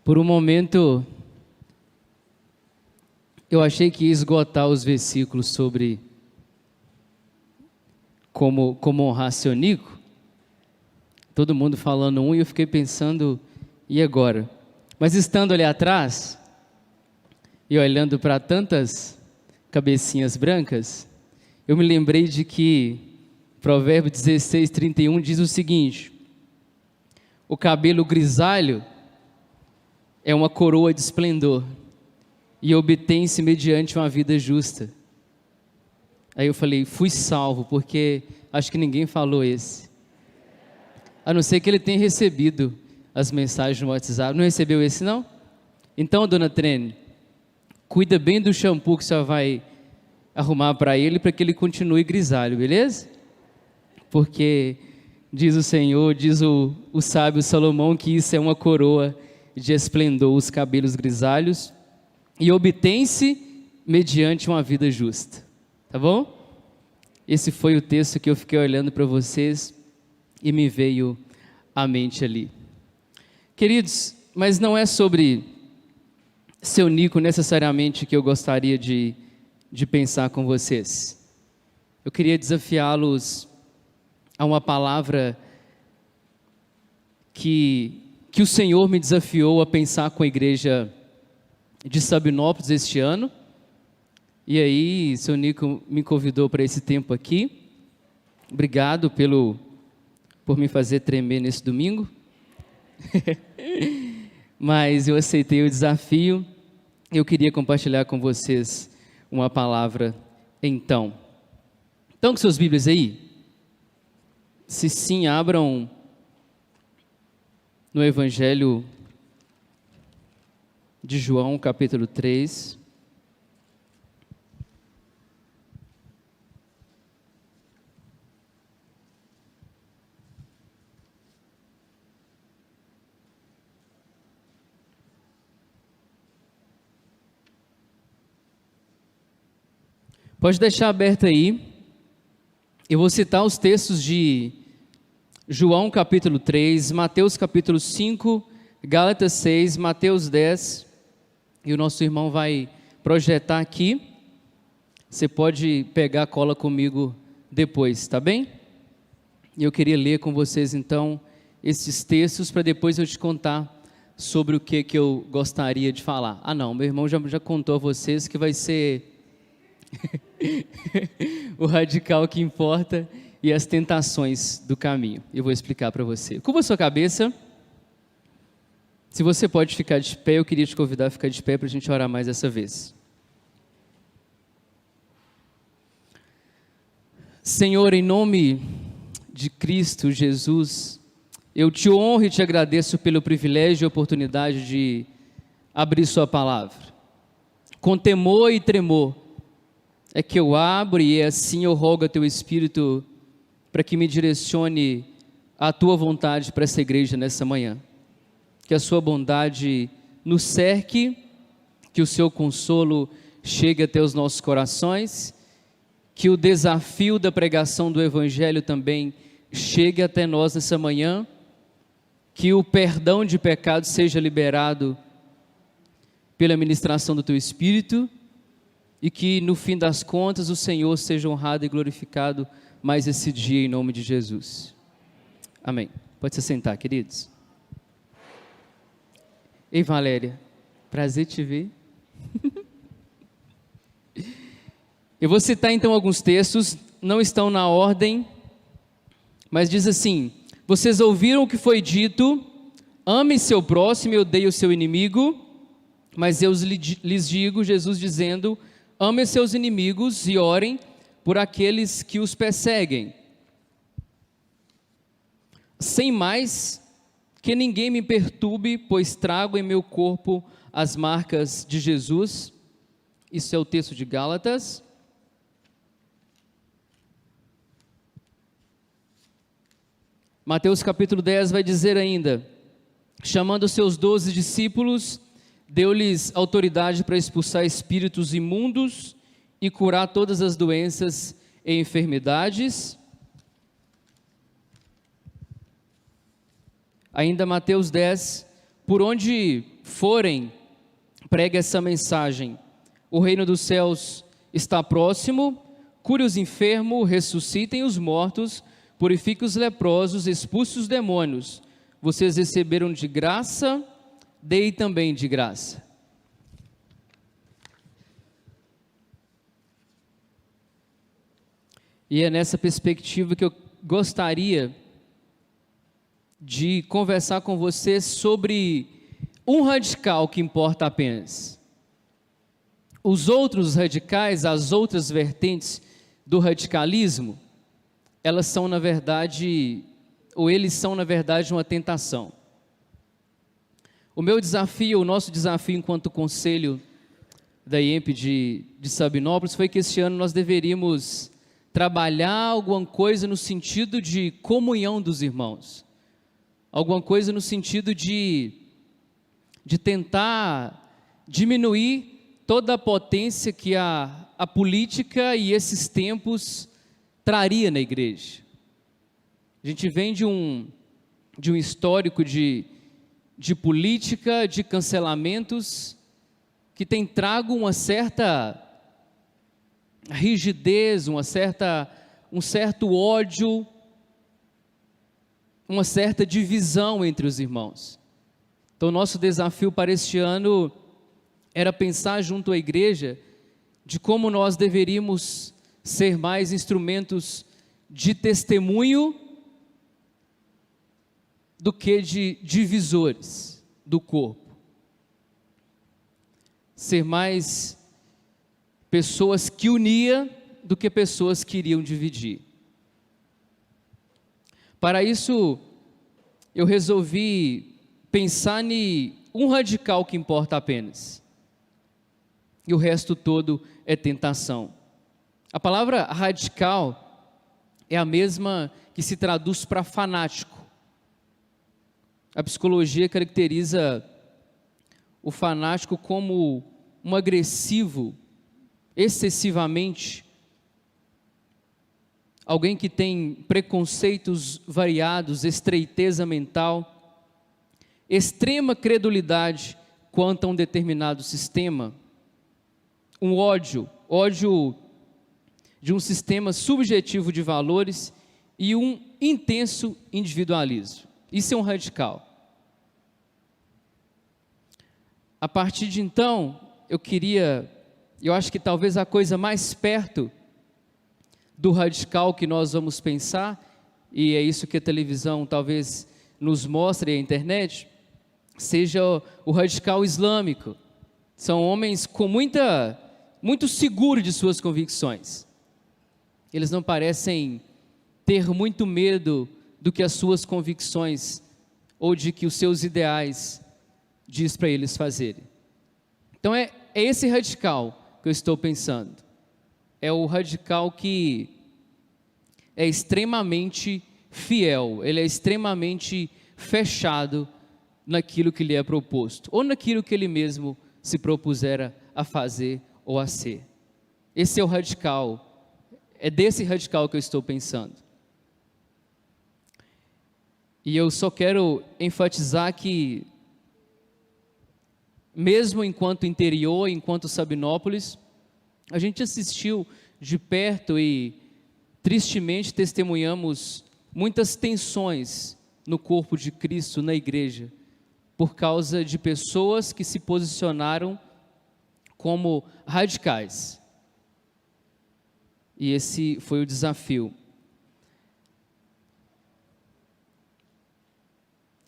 Por um momento, eu achei que ia esgotar os versículos sobre como honrar seu Nico. Todo mundo falando um e eu fiquei pensando, e agora? Mas estando ali atrás e olhando para tantas cabecinhas brancas, eu me lembrei de que Provérbios 16, 31 diz o seguinte: o cabelo grisalho é uma coroa de esplendor e obtém-se mediante uma vida justa. Aí eu falei, fui salvo, porque acho que ninguém falou esse. A não ser que ele tenha recebido as mensagens no WhatsApp. Não recebeu esse, não? Então, dona Trene, cuida bem do shampoo que você vai arrumar para ele que ele continue grisalho, beleza? Porque diz o Senhor, diz o sábio Salomão, que isso é uma coroa de esplendor, os cabelos grisalhos, e obtém-se mediante uma vida justa. Tá bom? Esse foi o texto que eu fiquei olhando para vocês e me veio à mente ali. Queridos, mas não é sobre seu Nico necessariamente que eu gostaria de pensar com vocês. Eu queria desafiá-los a uma palavra que o Senhor me desafiou a pensar com a igreja de Sabinópolis este ano. E aí, seu Nico me convidou para esse tempo aqui. Obrigado por me fazer tremer nesse domingo. Mas eu aceitei o desafio. Eu queria compartilhar com vocês uma palavra então. Estão com suas Bíblias aí? Se sim, abram no Evangelho de João, capítulo 3. Pode deixar aberto aí. Eu vou citar os textos de João capítulo 3, Mateus capítulo 5, Gálatas 6, Mateus 10, e o nosso irmão vai projetar aqui. Você pode pegar a cola comigo depois, tá bem? E eu queria ler com vocês então esses textos para depois eu te contar sobre o que eu gostaria de falar. Ah não, meu irmão já contou a vocês que vai ser o radical que importa e as tentações do caminho. Eu vou explicar para você. Curva a sua cabeça. Se você pode ficar de pé, eu queria te convidar a ficar de pé para a gente orar mais dessa vez. Senhor, em nome de Cristo Jesus, eu te honro e te agradeço pelo privilégio e oportunidade de abrir sua palavra. Com temor e tremor, é que eu abro e assim eu rogo a teu Espírito para que me direcione a tua vontade para essa igreja nessa manhã. Que a sua bondade nos cerque, que o seu consolo chegue até os nossos corações, que o desafio da pregação do Evangelho também chegue até nós nessa manhã, que o perdão de pecados seja liberado pela ministração do teu Espírito, e que no fim das contas o Senhor seja honrado e glorificado mais esse dia em nome de Jesus. Amém. Pode se sentar, queridos. Ei, Valéria, prazer te ver. Eu vou citar então alguns textos, não estão na ordem, mas diz assim: vocês ouviram o que foi dito, ame seu próximo e odeie o seu inimigo, mas eu lhes digo, Jesus dizendo, ame seus inimigos e orem por aqueles que os perseguem. Sem mais, que ninguém me perturbe, pois trago em meu corpo as marcas de Jesus. Isso é o texto de Gálatas. Mateus capítulo 10 vai dizer ainda, chamando os seus 12 discípulos, deu-lhes autoridade para expulsar espíritos imundos e curar todas as doenças e enfermidades. Ainda Mateus 10, por onde forem, pregue essa mensagem: o reino dos céus está próximo, cure os enfermos, ressuscitem os mortos, purifique os leprosos, expulse os demônios. Vocês receberam de graça, dei também de graça. E é nessa perspectiva que eu gostaria de conversar com você sobre um radical que importa apenas. Os outros radicais, as outras vertentes do radicalismo, elas são na verdade, ou eles são na verdade uma tentação. O meu desafio, o nosso desafio enquanto conselho da IEMP de Sabinópolis foi que este ano nós deveríamos trabalhar alguma coisa no sentido de comunhão dos irmãos. Alguma coisa no sentido de tentar diminuir toda a potência que a política e esses tempos traria na igreja. A gente vem de um histórico de política, de cancelamentos, que tem trago uma certa rigidez, um certo ódio, uma certa divisão entre os irmãos. Então, nosso desafio para este ano era pensar junto à igreja de como nós deveríamos ser mais instrumentos de testemunho do que de divisores do corpo. Ser mais pessoas que uniam do que pessoas que iriam dividir. Para isso, eu resolvi pensar em um radical que importa apenas. E o resto todo é tentação. A palavra radical é a mesma que se traduz para fanático. A psicologia caracteriza o fanático como um agressivo, excessivamente, alguém que tem preconceitos variados, estreiteza mental, extrema credulidade quanto a um determinado sistema, um ódio de um sistema subjetivo de valores e um intenso individualismo. Isso é um radical. A partir de então, eu acho que talvez a coisa mais perto do radical que nós vamos pensar, e é isso que a televisão talvez nos mostre, a internet, seja o radical islâmico. São homens com muito seguros de suas convicções. Eles não parecem ter muito medo do que as suas convicções ou de que os seus ideais diz para eles fazerem. Então é esse radical que eu estou pensando. É o radical que é extremamente fiel, ele é extremamente fechado naquilo que lhe é proposto, ou naquilo que ele mesmo se propusera a fazer ou a ser. Esse é o radical, é desse radical que eu estou pensando. E eu só quero enfatizar que, mesmo enquanto interior, enquanto Sabinópolis, a gente assistiu de perto e tristemente testemunhamos muitas tensões no corpo de Cristo, na igreja, por causa de pessoas que se posicionaram como radicais. E esse foi o desafio.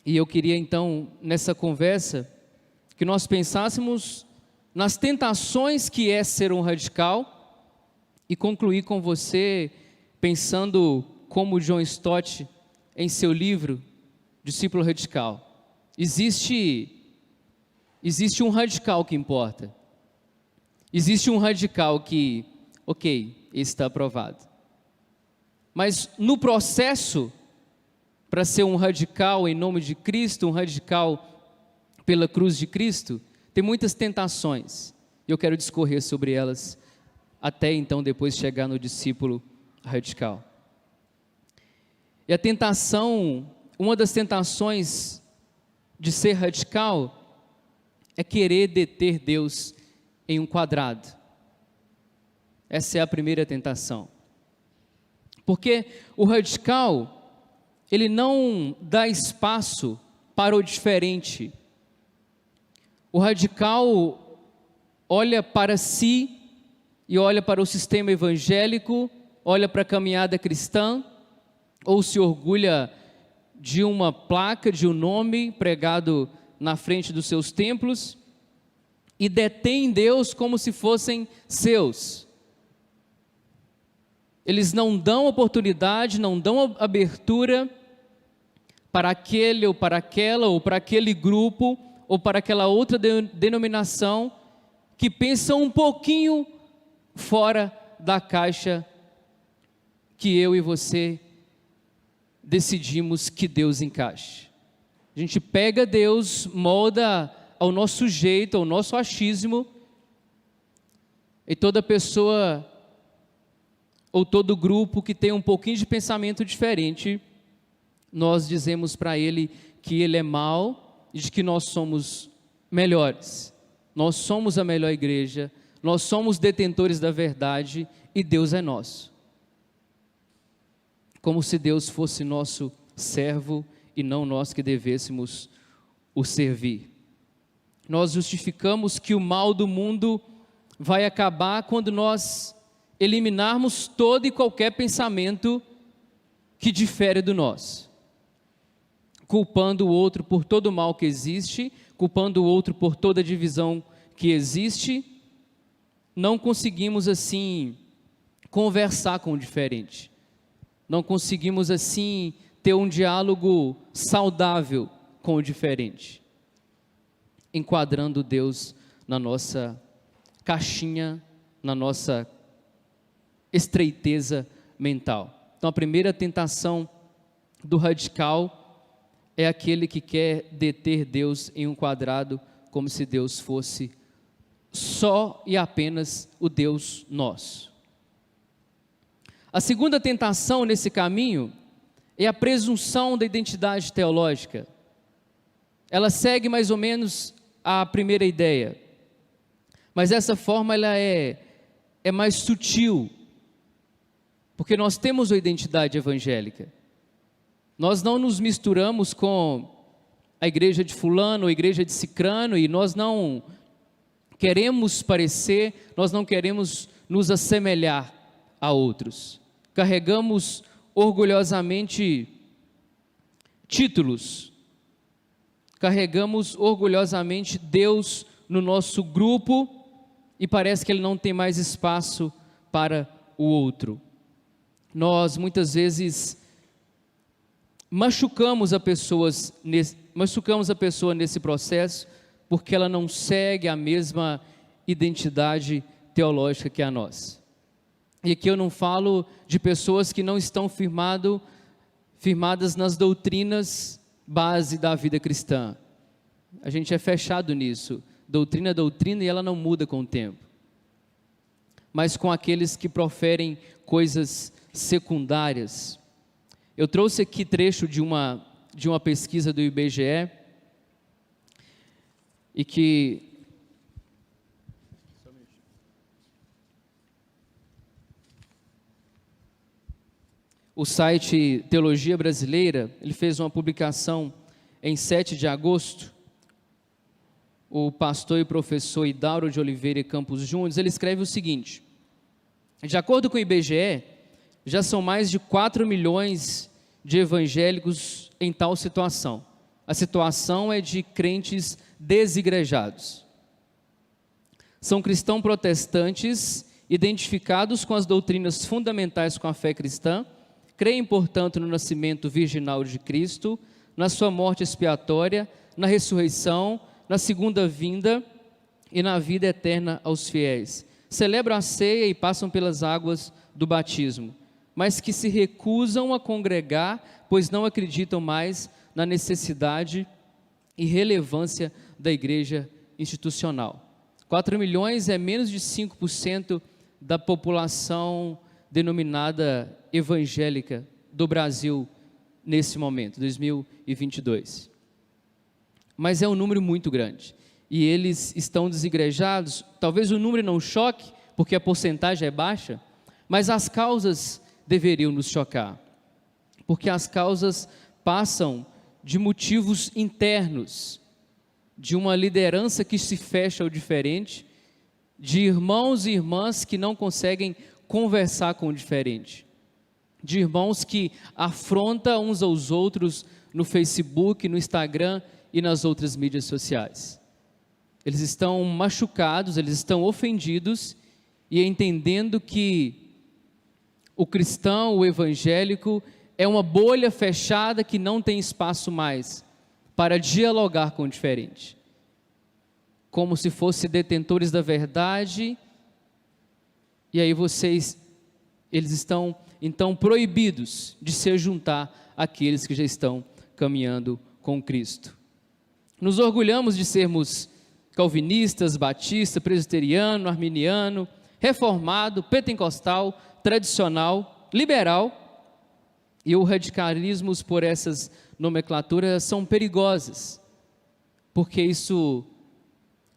E eu queria então, nessa conversa, que nós pensássemos nas tentações que é ser um radical e concluir com você pensando como John Stott em seu livro Discípulo Radical. Existe um radical que importa. Existe um radical que, ok, esse está aprovado. Mas no processo, para ser um radical em nome de Cristo, um radical pela cruz de Cristo, tem muitas tentações. Eu quero discorrer sobre elas até então depois chegar no discípulo radical. E a tentação, uma das tentações de ser radical é querer deter Deus em um quadrado. Essa é a primeira tentação. Porque o radical, ele não dá espaço para o diferente. O radical olha para si e olha para o sistema evangélico, olha para a caminhada cristã, ou se orgulha de uma placa, de um nome pregado na frente dos seus templos, e detém Deus como se fossem seus. Eles não dão oportunidade, não dão abertura para aquele ou para aquela, ou para aquele grupo, ou para aquela outra denominação, que pensam um pouquinho fora da caixa que eu e você decidimos que Deus encaixe. A gente pega Deus, molda ao nosso jeito, ao nosso achismo, e toda pessoa ou todo grupo que tem um pouquinho de pensamento diferente, nós dizemos para ele que ele é mau e de que nós somos melhores. Nós somos a melhor igreja, nós somos detentores da verdade e Deus é nosso. Como se Deus fosse nosso servo e não nós que devêssemos o servir. Nós justificamos que o mal do mundo vai acabar quando nós eliminarmos todo e qualquer pensamento que difere do nosso, culpando o outro por todo o mal que existe, culpando o outro por toda a divisão que existe. Não conseguimos assim conversar com o diferente, não conseguimos assim ter um diálogo saudável com o diferente, enquadrando Deus na nossa caixinha, na nossa estreiteza mental. Então a primeira tentação do radical é aquele que quer deter Deus em um quadrado, como se Deus fosse só e apenas o Deus nosso. A segunda tentação nesse caminho é a presunção da identidade teológica. Ela segue mais ou menos a primeira ideia, mas dessa forma ela é mais sutil, porque nós temos a identidade evangélica. Nós não nos misturamos com a igreja de fulano ou a igreja de cicrano, e nós não queremos parecer, nós não queremos nos assemelhar a outros. Carregamos orgulhosamente títulos, carregamos orgulhosamente Deus no nosso grupo, e parece que Ele não tem mais espaço para o outro. Nós muitas vezes machucamos a pessoa nesse processo, porque ela não segue a mesma identidade teológica que a nossa. E aqui eu não falo de pessoas que não estão firmadas nas doutrinas base da vida cristã. A gente é fechado nisso. Doutrina é doutrina e ela não muda com o tempo. Mas com aqueles que proferem coisas secundárias. Eu trouxe aqui trecho de uma pesquisa do IBGE, e que o site Teologia Brasileira, ele fez uma publicação em 7 de agosto, o pastor e professor Idauro de Oliveira e Campos Júnior, ele escreve o seguinte: de acordo com o IBGE, já são mais de 4 milhões de evangélicos em tal situação. A situação é de crentes desigrejados. São cristãos protestantes, identificados com as doutrinas fundamentais com a fé cristã, creem, portanto, no nascimento virginal de Cristo, na sua morte expiatória, na ressurreição, na segunda vinda e na vida eterna aos fiéis. Celebram a ceia e passam pelas águas do batismo, mas que se recusam a congregar, pois não acreditam mais na necessidade e relevância da igreja institucional. 4 milhões é menos de 5% da população denominada evangélica do Brasil nesse momento, 2022. Mas é um número muito grande. e eles estão desigrejados, talvez o número não choque, porque a porcentagem é baixa, mas as causas deveriam nos chocar, porque as causas passam de motivos internos, de uma liderança que se fecha ao diferente, de irmãos e irmãs que não conseguem conversar com o diferente, de irmãos que afrontam uns aos outros no Facebook, no Instagram e nas outras mídias sociais. Eles estão machucados, eles estão ofendidos e entendendo que o cristão, o evangélico, é uma bolha fechada que não tem espaço mais para dialogar com o diferente. Como se fossem detentores da verdade, e aí eles estão então proibidos de se juntar àqueles que já estão caminhando com Cristo. Nos orgulhamos de sermos calvinistas, batista, presbiteriano, arminiano, reformado, pentecostal, tradicional, liberal, e os radicalismos por essas nomenclaturas são perigosas, porque isso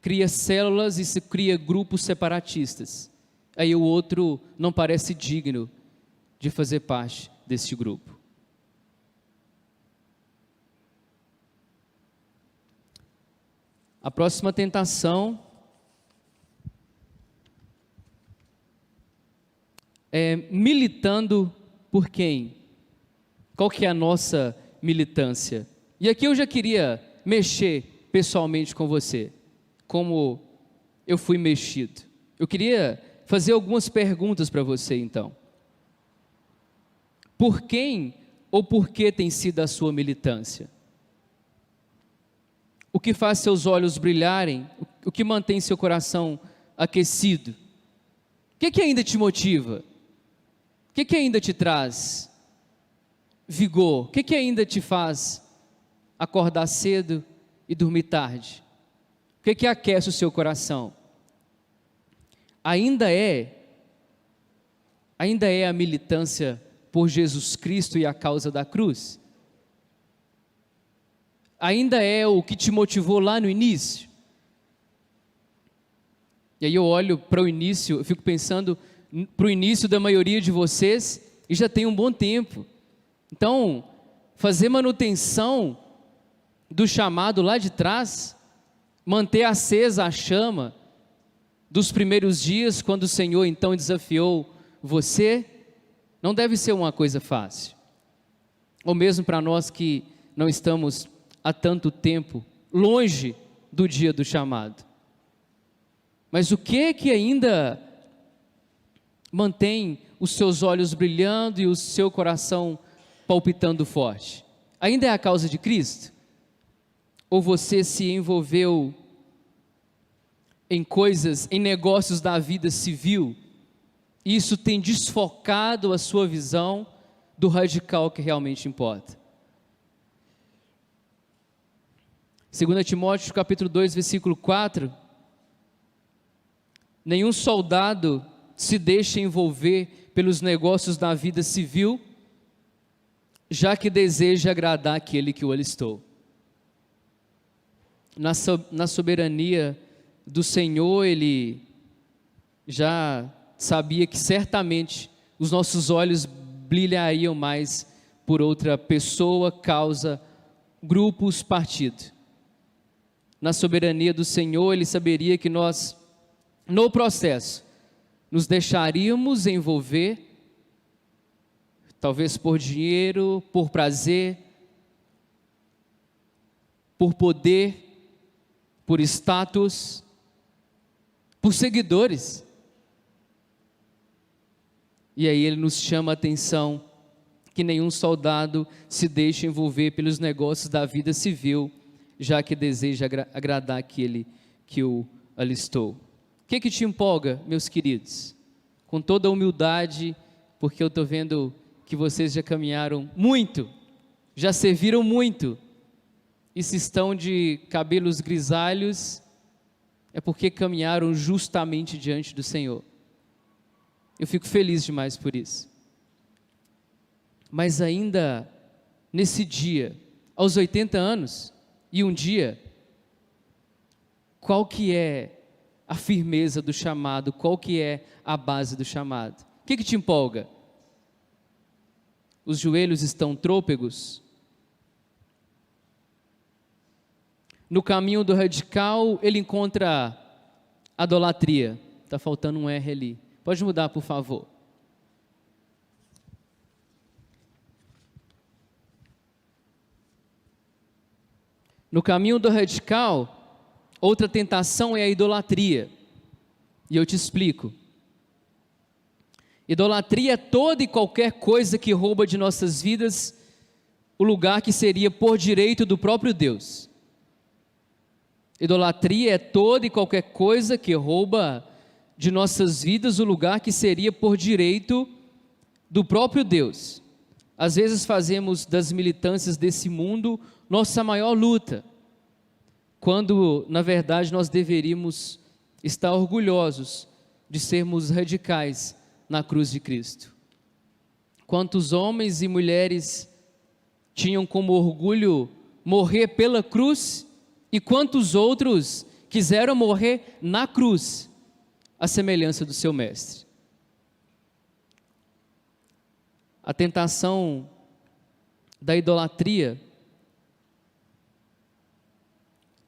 cria células e se cria grupos separatistas. Aí o outro não parece digno de fazer parte deste grupo. A próxima tentação é militando por quem? Qual que é a nossa militância? E aqui eu já queria mexer pessoalmente com você, como eu fui mexido. Eu queria fazer algumas perguntas para você então. Por quem ou por que tem sido a sua militância? O que faz seus olhos brilharem? O que mantém seu coração aquecido? O que ainda te motiva? O que ainda te traz vigor? O que ainda te faz acordar cedo e dormir tarde? O que aquece o seu coração? Ainda é a militância por Jesus Cristo e a causa da cruz? Ainda é o que te motivou lá no início? E aí eu olho para o início, eu fico pensando para o início da maioria de vocês, e já tem um bom tempo. Então, fazer manutenção do chamado lá de trás, manter acesa a chama dos primeiros dias, quando o Senhor então desafiou você, não deve ser uma coisa fácil. Ou mesmo para nós que não estamos há tanto tempo longe do dia do chamado. Mas o que ainda mantém os seus olhos brilhando e o seu coração palpitando forte? Ainda é a causa de Cristo? Ou você se envolveu em coisas, em negócios da vida civil, e isso tem desfocado a sua visão do radical que realmente importa? 2 Timóteo capítulo 2, versículo 4, nenhum soldado se deixa envolver pelos negócios da vida civil, já que deseja agradar aquele que o alistou. Na soberania do Senhor, Ele já sabia que certamente os nossos olhos brilhariam mais por outra pessoa, causa, grupos, partido. Na soberania do Senhor, Ele saberia que nós, no processo, nos deixaríamos envolver, talvez por dinheiro, por prazer, por poder, por status, por seguidores. E aí Ele nos chama a atenção que nenhum soldado se deixe envolver pelos negócios da vida civil, já que deseja agradar aquele que o alistou. O que te empolga, meus queridos? Com toda a humildade, porque eu estou vendo que vocês já caminharam muito, já serviram muito, e se estão de cabelos grisalhos, é porque caminharam justamente diante do Senhor. Eu fico feliz demais por isso. Mas ainda nesse dia, aos 80 anos, e um dia, qual que é a firmeza do chamado, qual que é a base do chamado. O que te empolga? Os joelhos estão trôpegos? No caminho do radical, ele encontra idolatria. Está faltando um R ali. Pode mudar, por favor. No caminho do radical, outra tentação é a idolatria. E eu te explico. Idolatria é toda e qualquer coisa que rouba de nossas vidas o lugar que seria por direito do próprio Deus. Idolatria é toda e qualquer coisa que rouba de nossas vidas o lugar que seria por direito do próprio Deus. Às vezes fazemos das militâncias desse mundo nossa maior luta, quando na verdade nós deveríamos estar orgulhosos de sermos radicais na cruz de Cristo. Quantos homens e mulheres tinham como orgulho morrer pela cruz, e quantos outros quiseram morrer na cruz, à semelhança do seu mestre. A tentação da idolatria,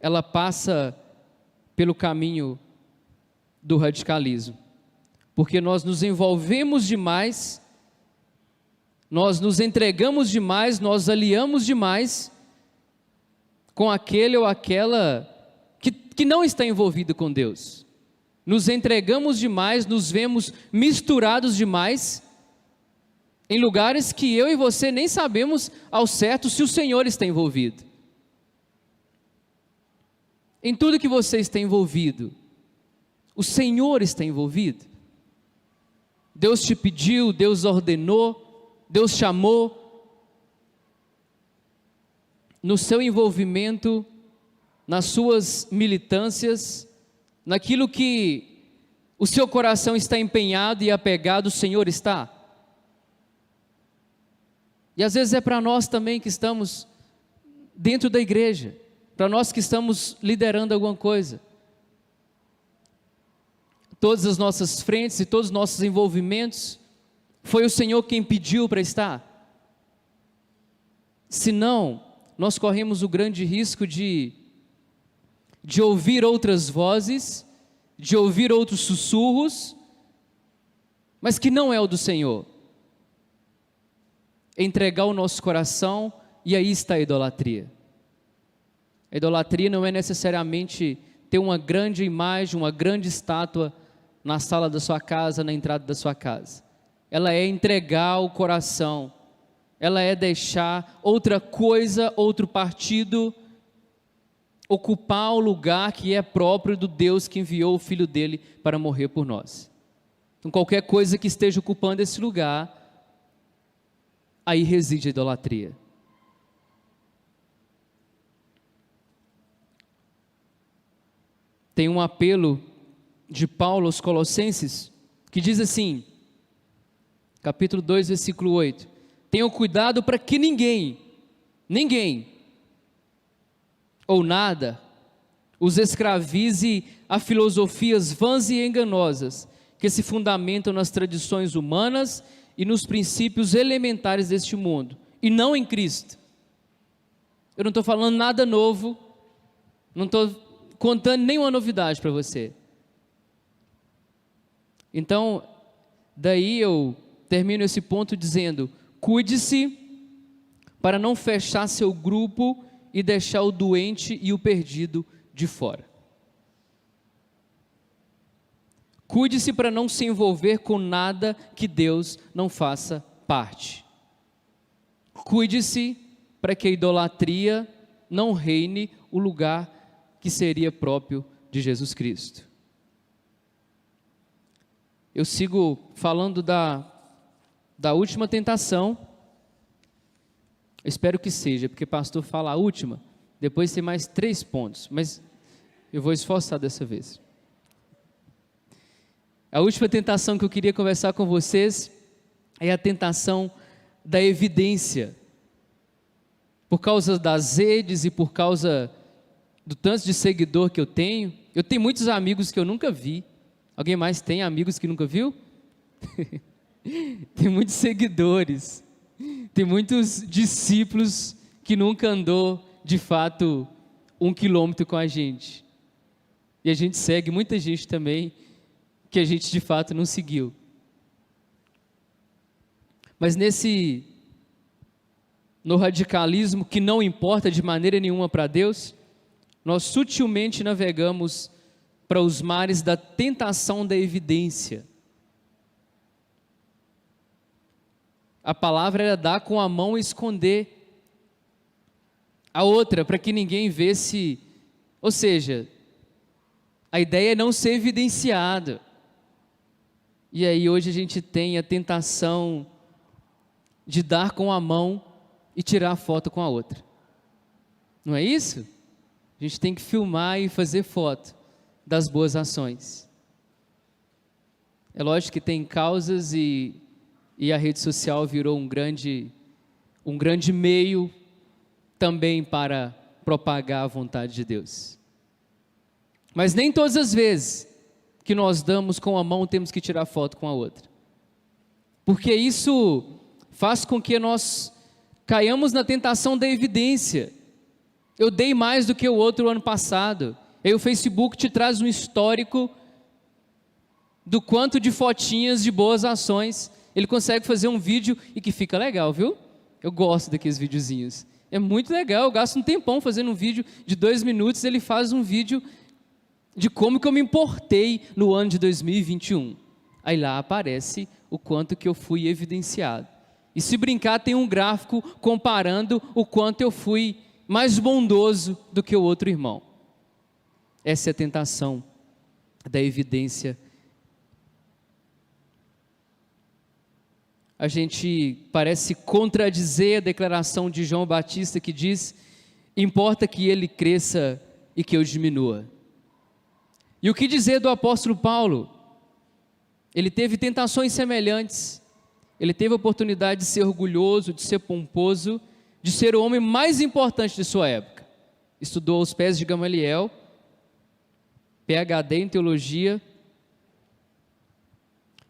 ela passa pelo caminho do radicalismo, porque nós nos envolvemos demais, nós nos entregamos demais, nós aliamos demais com aquele ou aquela que não está envolvido com Deus. Nos entregamos demais, nos vemos misturados demais em lugares que eu e você nem sabemos ao certo se o Senhor está envolvido. Em tudo que você está envolvido, o Senhor está envolvido. Deus te pediu, Deus ordenou, Deus chamou. No seu envolvimento, nas suas militâncias, naquilo que o seu coração está empenhado e apegado, o Senhor está. E às vezes é para nós também que estamos dentro da igreja, para nós que estamos liderando alguma coisa. Todas as nossas frentes e todos os nossos envolvimentos, foi o Senhor quem pediu para estar. Se não, nós corremos o grande risco de ouvir outras vozes, de ouvir outros sussurros, mas que não é o do Senhor. Entregar o nosso coração, e aí está a idolatria. A idolatria não é necessariamente ter uma grande imagem, uma grande estátua na sala da sua casa, na entrada da sua casa. Ela é entregar o coração, ela é deixar outra coisa, outro partido, ocupar o lugar que é próprio do Deus que enviou o Filho dele para morrer por nós. Então qualquer coisa que esteja ocupando esse lugar, aí reside a idolatria. Tem um apelo de Paulo aos Colossenses, que diz assim, capítulo 2, versículo 8, tenham cuidado para que ninguém, ou nada, os escravize a filosofias vãs e enganosas, que se fundamentam nas tradições humanas e nos princípios elementares deste mundo, e não em Cristo. Eu não estou falando nada novo, não estou contando nenhuma novidade para você. Então, daí eu termino esse ponto dizendo, cuide-se para não fechar seu grupo e deixar o doente e o perdido de fora. Cuide-se para não se envolver com nada que Deus não faça parte. Cuide-se para que a idolatria não reine o lugar que seria próprio de Jesus Cristo. Eu sigo falando da última tentação. Eu espero que seja, porque o pastor fala a última, depois tem mais 3 pontos, mas eu vou esforçar dessa vez. A última tentação que eu queria conversar com vocês é a tentação da evidência. Por causa das redes e por causa do tanto de seguidor que eu tenho. Eu tenho muitos amigos que eu nunca vi. Alguém mais tem amigos que nunca viu? Tem muitos seguidores. Tem muitos discípulos que nunca andou, de fato, 1 quilômetro com a gente. E a gente segue muita gente também que a gente, de fato, não seguiu. Mas no radicalismo que não importa de maneira nenhuma para Deus, nós sutilmente navegamos para os mares da tentação da evidência. A palavra era dar com a mão e esconder. A outra, para que ninguém visse, ou seja, a ideia é não ser evidenciado. E aí hoje a gente tem a tentação de dar com a mão e tirar a foto com a outra. Não é isso? A gente tem que filmar e fazer foto das boas ações. É lógico que tem causas e a rede social virou um grande meio também para propagar a vontade de Deus. Mas nem todas as vezes que nós damos com a mão temos que tirar foto com a outra. Porque isso faz com que nós caiamos na tentação da evidência. Eu dei mais do que o outro ano passado. Aí o Facebook te traz um histórico do quanto de fotinhas de boas ações. Ele consegue fazer um vídeo e que fica legal, viu? Eu gosto daqueles videozinhos. É muito legal, eu gasto um tempão fazendo um vídeo de 2 minutos, ele faz um vídeo de como que eu me importei no ano de 2021. Aí lá aparece o quanto que eu fui evidenciado. E se brincar, tem um gráfico comparando o quanto eu fui mais bondoso do que o outro irmão. Essa é a tentação da evidência. A gente parece contradizer a declaração de João Batista que diz: importa que ele cresça e que eu diminua. E o que dizer do apóstolo Paulo? Ele teve tentações semelhantes. Ele teve a oportunidade de ser orgulhoso, de ser pomposo, de ser o homem mais importante de sua época. Estudou aos pés de Gamaliel, PhD em teologia.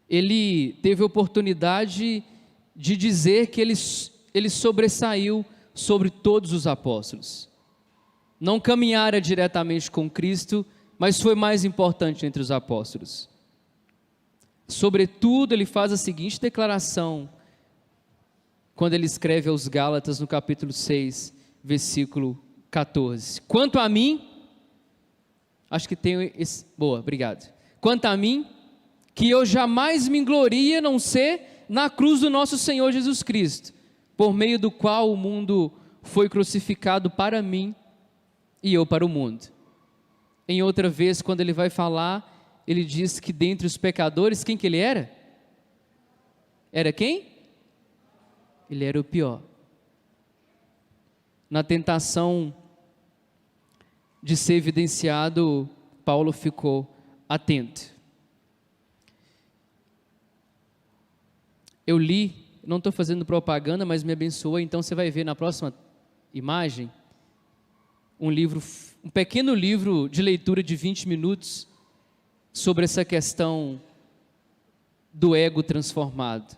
Ele teve a oportunidade de dizer que ele sobressaiu sobre todos os apóstolos. Não caminhara diretamente com Cristo, mas foi mais importante entre os apóstolos. Sobretudo, ele faz a seguinte declaração, quando ele escreve aos Gálatas, no capítulo 6, versículo 14. Quanto a mim, acho que tenho esse... Boa, obrigado. Quanto a mim, que eu jamais me glorie a não ser na cruz do nosso Senhor Jesus Cristo, por meio do qual o mundo foi crucificado para mim e eu para o mundo. Em outra vez, quando ele vai falar, ele diz que dentre os pecadores, quem que ele era? Era quem? Ele era o pior. Na tentação de ser evidenciado, Paulo ficou atento. Eu li, não estou fazendo propaganda, mas me abençoou, então você vai ver na próxima imagem, um pequeno livro de leitura de 20 minutos, sobre essa questão do ego transformado.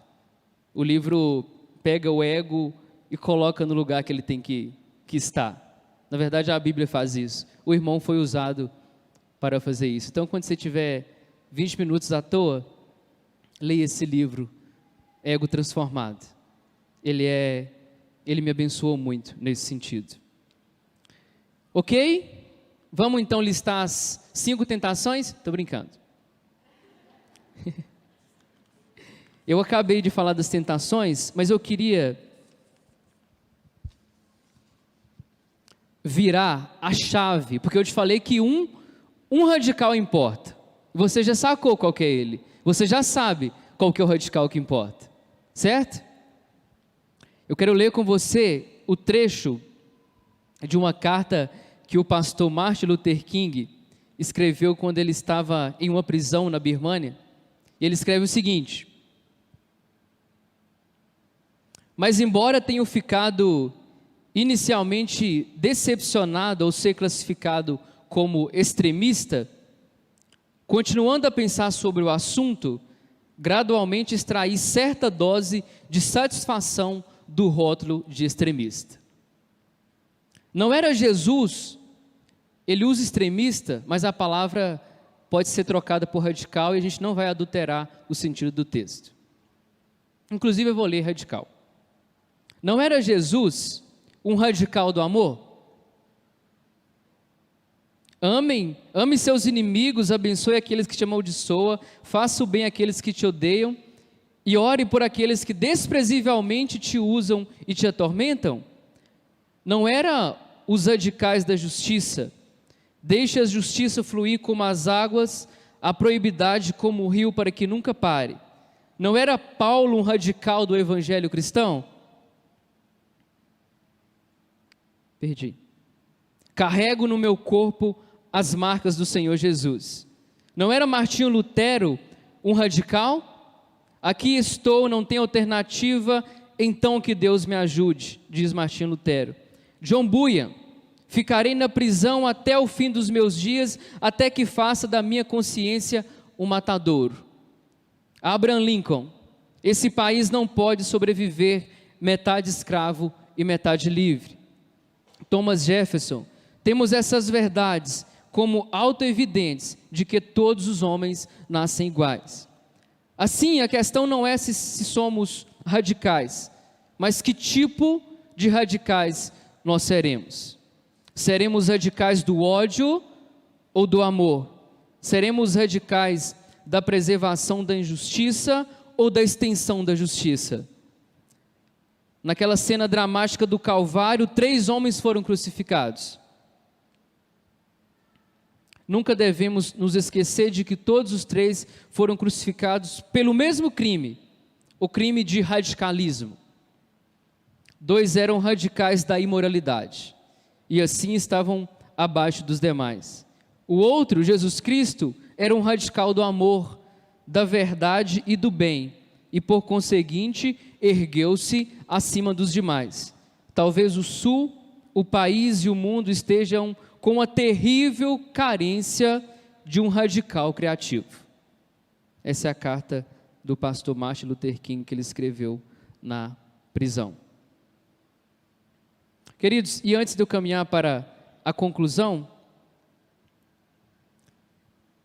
O livro pega o ego e coloca no lugar que ele tem que estar. Na verdade, a Bíblia faz isso. O irmão foi usado para fazer isso. Então, quando você tiver 20 minutos à toa, leia esse livro, Ego Transformado. Ele me abençoou muito nesse sentido. Ok? Vamos então listar as 5 tentações? Estou brincando. Eu acabei de falar das tentações, mas eu queria virar a chave, porque eu te falei que um radical importa. Você já sacou qual que é ele. Você já sabe qual que é o radical que importa. Certo? Eu quero ler com você o trecho de uma carta que o pastor Martin Luther King escreveu quando ele estava em uma prisão na Birmânia. E ele escreve o seguinte: mas embora tenham ficado inicialmente decepcionado ou ser classificado como extremista, continuando a pensar sobre o assunto, gradualmente extrair certa dose de satisfação do rótulo de extremista. Não era Jesus, ele usa extremista, mas a palavra pode ser trocada por radical e a gente não vai adulterar o sentido do texto. Inclusive eu vou ler radical. Não era Jesus um radical do amor? Ame seus inimigos, abençoe aqueles que te amaldiçoam, faça o bem àqueles que te odeiam e ore por aqueles que desprezivelmente te usam e te atormentam? Não era os radicais da justiça? Deixe a justiça fluir como as águas, a proibidade como o rio para que nunca pare. Não era Paulo um radical do evangelho cristão? Perdi. Carrego no meu corpo as marcas do Senhor Jesus. Não era Martinho Lutero um radical? Aqui estou, não tenho alternativa, então que Deus me ajude, diz Martinho Lutero. John Bunyan: ficarei na prisão até o fim dos meus dias, até que faça da minha consciência um matadouro. Abraham Lincoln: esse país não pode sobreviver metade escravo e metade livre. Thomas Jefferson: temos essas verdades como autoevidentes de que todos os homens nascem iguais. Assim, a questão não é se somos radicais, mas que tipo de radicais nós seremos. Seremos radicais do ódio ou do amor? Seremos radicais da preservação da injustiça ou da extensão da justiça? Naquela cena dramática do Calvário, 3 homens foram crucificados. Nunca devemos nos esquecer de que todos os 3 foram crucificados pelo mesmo crime, o crime de radicalismo. 2 eram radicais da imoralidade, e assim estavam abaixo dos demais. O outro, Jesus Cristo, era um radical do amor, da verdade e do bem, e por conseguinte, ergueu-se acima dos demais. Talvez o Sul, o país e o mundo estejam com a terrível carência de um radical criativo. Essa é a carta do pastor Martin Luther King que ele escreveu na prisão. Queridos, e antes de eu caminhar para a conclusão,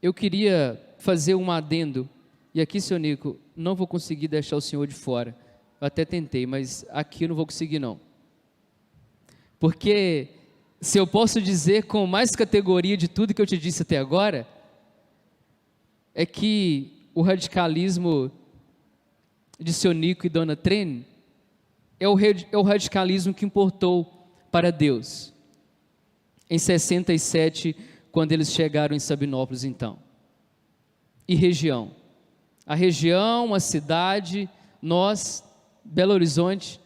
eu queria fazer um adendo, e aqui, senhor Nico, não vou conseguir deixar o senhor de fora. Eu até tentei, mas aqui eu não vou conseguir não. Porque se eu posso dizer com mais categoria de tudo que eu te disse até agora, é que o radicalismo de seu Nico e dona Trene é o radicalismo que importou para Deus em 67, quando eles chegaram em Sabinópolis então. E região. A região, a cidade, nós, Belo Horizonte,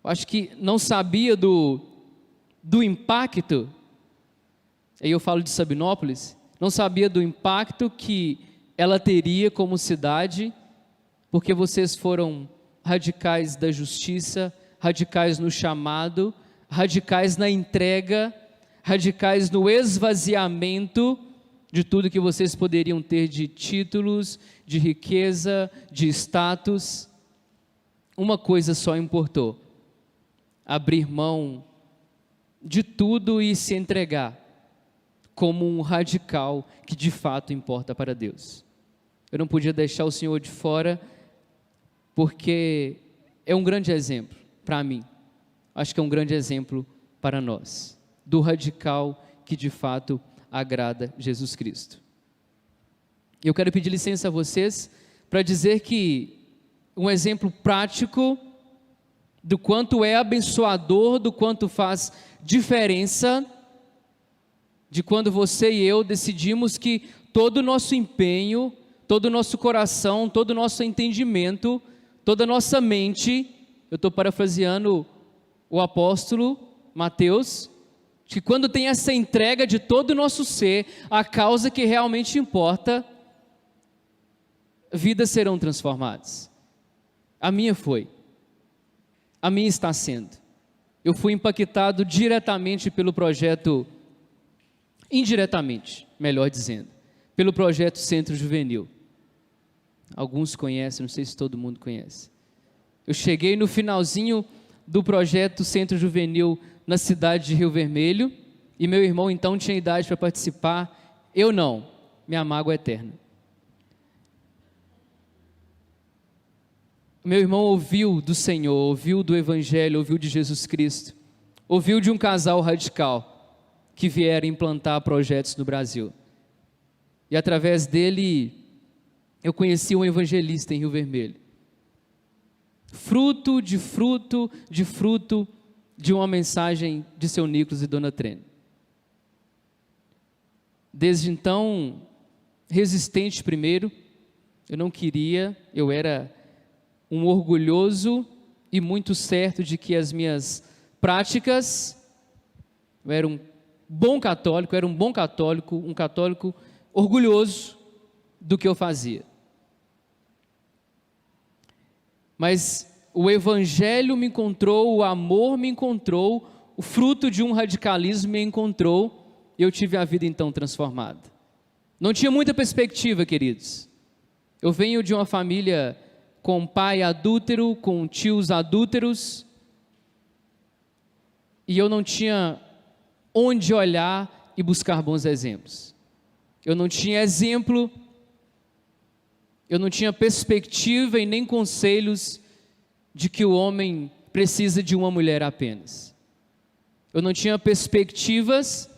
acho que não sabia do impacto, aí eu falo de Sabinópolis, não sabia do impacto que ela teria como cidade, porque vocês foram radicais da justiça, radicais no chamado, radicais na entrega, radicais no esvaziamento de tudo que vocês poderiam ter de títulos, de riqueza, de status. Uma coisa só importou: abrir mão de tudo e se entregar como um radical que de fato importa para Deus. Eu não podia deixar o senhor de fora, porque é um grande exemplo para mim, acho que é um grande exemplo para nós, do radical que de fato agrada Jesus Cristo. Eu quero pedir licença a vocês para dizer que um exemplo prático do quanto é abençoador, do quanto faz diferença, de quando você e eu decidimos que todo o nosso empenho, todo o nosso coração, todo o nosso entendimento, toda a nossa mente, eu estou parafraseando o apóstolo Mateus, que quando tem essa entrega de todo o nosso ser, a causa que realmente importa, vidas serão transformadas. A minha foi. A minha está sendo. eu fui impactado diretamente pelo projeto, indiretamente, melhor dizendo, pelo projeto Centro Juvenil. Alguns conhecem, não sei se todo mundo conhece. Eu cheguei no finalzinho do projeto Centro Juvenil na cidade de Rio Vermelho, e meu irmão então tinha idade para participar, eu não, minha mágoa é eterna. Meu irmão ouviu do Senhor, ouviu do Evangelho, ouviu de Jesus Cristo, ouviu de um casal radical que vieram implantar projetos no Brasil. E através dele, eu conheci um evangelista em Rio Vermelho. Fruto de uma mensagem de seu Nicolas e Dona Trene. Desde então, resistente primeiro, eu não queria, eu era um orgulhoso e muito certo de que as minhas práticas, eu era um bom católico, um católico orgulhoso do que eu fazia. Mas o Evangelho me encontrou, o amor me encontrou, o fruto de um radicalismo me encontrou, e eu tive a vida então transformada. Não tinha muita perspectiva, queridos. Eu venho de uma família com pai adúltero, com tios adúlteros, e eu não tinha onde olhar e buscar bons exemplos. Eu não tinha exemplo, eu não tinha perspectiva e nem conselhos de que o homem precisa de uma mulher apenas. Eu não tinha perspectivas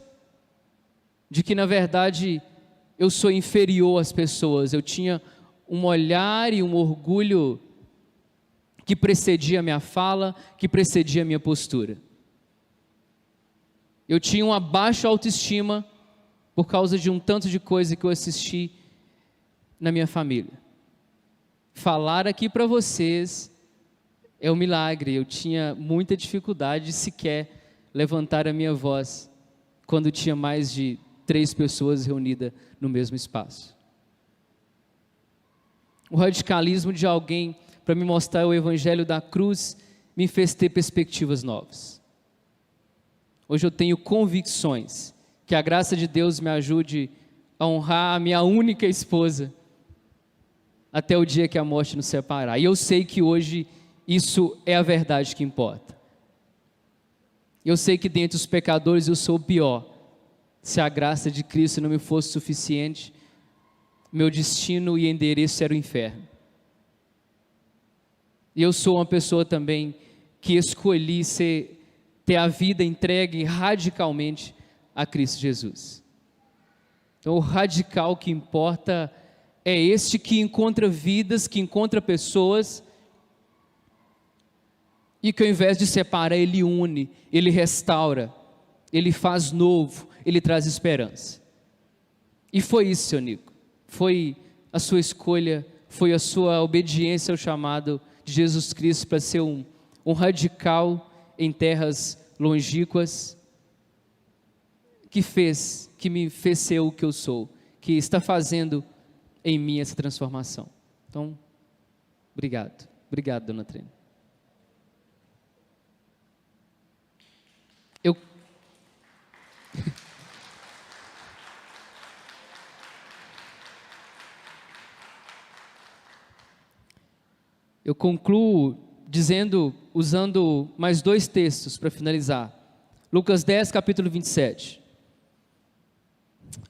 de que, na verdade, eu sou inferior às pessoas. Eu tinha um olhar e um orgulho que precedia a minha fala, que precedia a minha postura. Eu tinha uma baixa autoestima por causa de um tanto de coisa que eu assisti na minha família. Falar aqui para vocês é um milagre. Eu tinha muita dificuldade de sequer levantar a minha voz quando tinha mais de 3 pessoas reunidas no mesmo espaço. O radicalismo de alguém para me mostrar o Evangelho da cruz me fez ter perspectivas novas. Hoje eu tenho convicções que a graça de Deus me ajude a honrar a minha única esposa até o dia que a morte nos separar. E eu sei que hoje isso é a verdade que importa. Eu sei que dentre os pecadores eu sou o pior. Se a graça de Cristo não me fosse suficiente, meu destino e endereço era o inferno. E eu sou uma pessoa também que escolhi ter a vida entregue radicalmente a Cristo Jesus. Então o radical que importa é este que encontra vidas, que encontra pessoas, e que ao invés de separar, ele une, ele restaura, ele faz novo, ele traz esperança. E foi isso, seu Nico. Foi a sua escolha, foi a sua obediência ao chamado de Jesus Cristo para ser um radical em terras longínquas, que me fez ser o que eu sou, que está fazendo em mim essa transformação. Então, obrigado, Dona Trene. Eu concluo usando mais 2 textos para finalizar. Lucas 10, capítulo 27.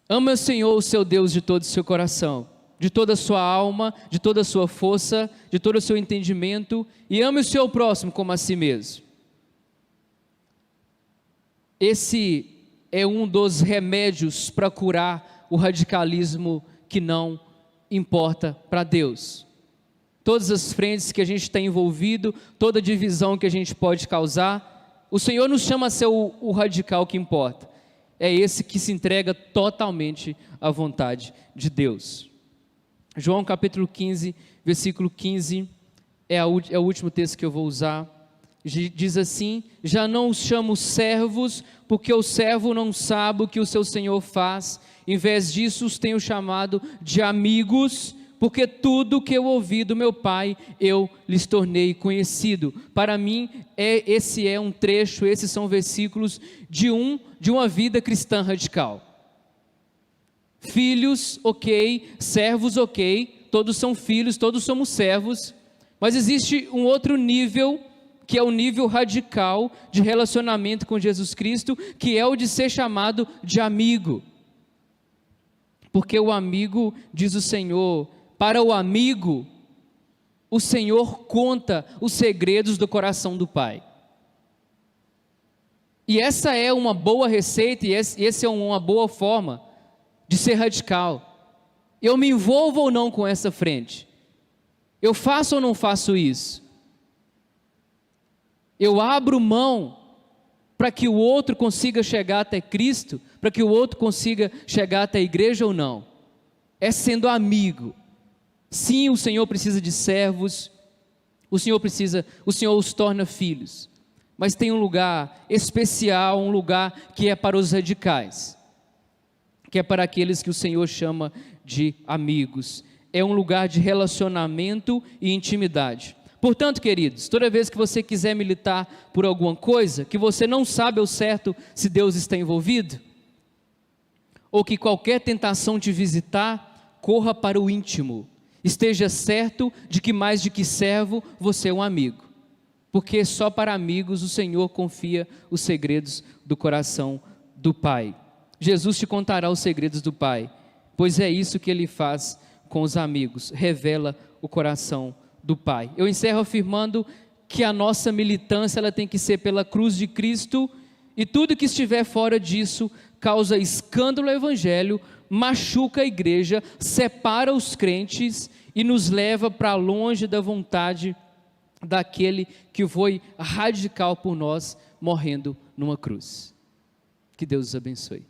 Ama o Senhor, o seu Deus, de todo o seu coração, de toda a sua alma, de toda a sua força, de todo o seu entendimento, e ame o seu próximo como a si mesmo. Esse é um dos remédios para curar o radicalismo que não importa para Deus. Todas as frentes que a gente está envolvido, toda divisão que a gente pode causar, o Senhor nos chama a ser o radical que importa. É esse que se entrega totalmente à vontade de Deus. João capítulo 15, versículo 15, é o último texto que eu vou usar. Diz assim: já não os chamo servos, porque o servo não sabe o que o seu senhor faz. Em vez disso, os tenho chamado de amigos, porque tudo que eu ouvi do meu Pai, eu lhes tornei conhecido. Para mim, esse é um trecho, esses são versículos de uma vida cristã radical. Filhos, ok, servos, ok, todos são filhos, todos somos servos, mas existe um outro nível, que é o nível radical de relacionamento com Jesus Cristo, que é o de ser chamado de amigo. Porque o amigo, diz o Senhor, para o amigo, o Senhor conta os segredos do coração do Pai. E essa é uma boa receita, e essa é uma boa forma de ser radical. Eu me envolvo ou não com essa frente? Eu faço ou não faço isso? Eu abro mão para que o outro consiga chegar até Cristo, para que o outro consiga chegar até a igreja ou não? É sendo amigo. Sim, o Senhor precisa de servos, o Senhor os torna filhos, mas tem um lugar especial, um lugar que é para os radicais, que é para aqueles que o Senhor chama de amigos. É um lugar de relacionamento e intimidade. Portanto, queridos, toda vez que você quiser militar por alguma coisa, que você não sabe ao certo se Deus está envolvido, ou que qualquer tentação te visitar, corra para o íntimo. Esteja certo de que mais do que servo, você é um amigo. Porque só para amigos o Senhor confia os segredos do coração do Pai. Jesus te contará os segredos do Pai, pois é isso que Ele faz com os amigos, revela o coração do Pai. Eu encerro afirmando que a nossa militância ela tem que ser pela cruz de Cristo, e tudo que estiver fora disso causa escândalo ao Evangelho, machuca a igreja, separa os crentes e nos leva para longe da vontade daquele que foi radical por nós, morrendo numa cruz. Que Deus os abençoe.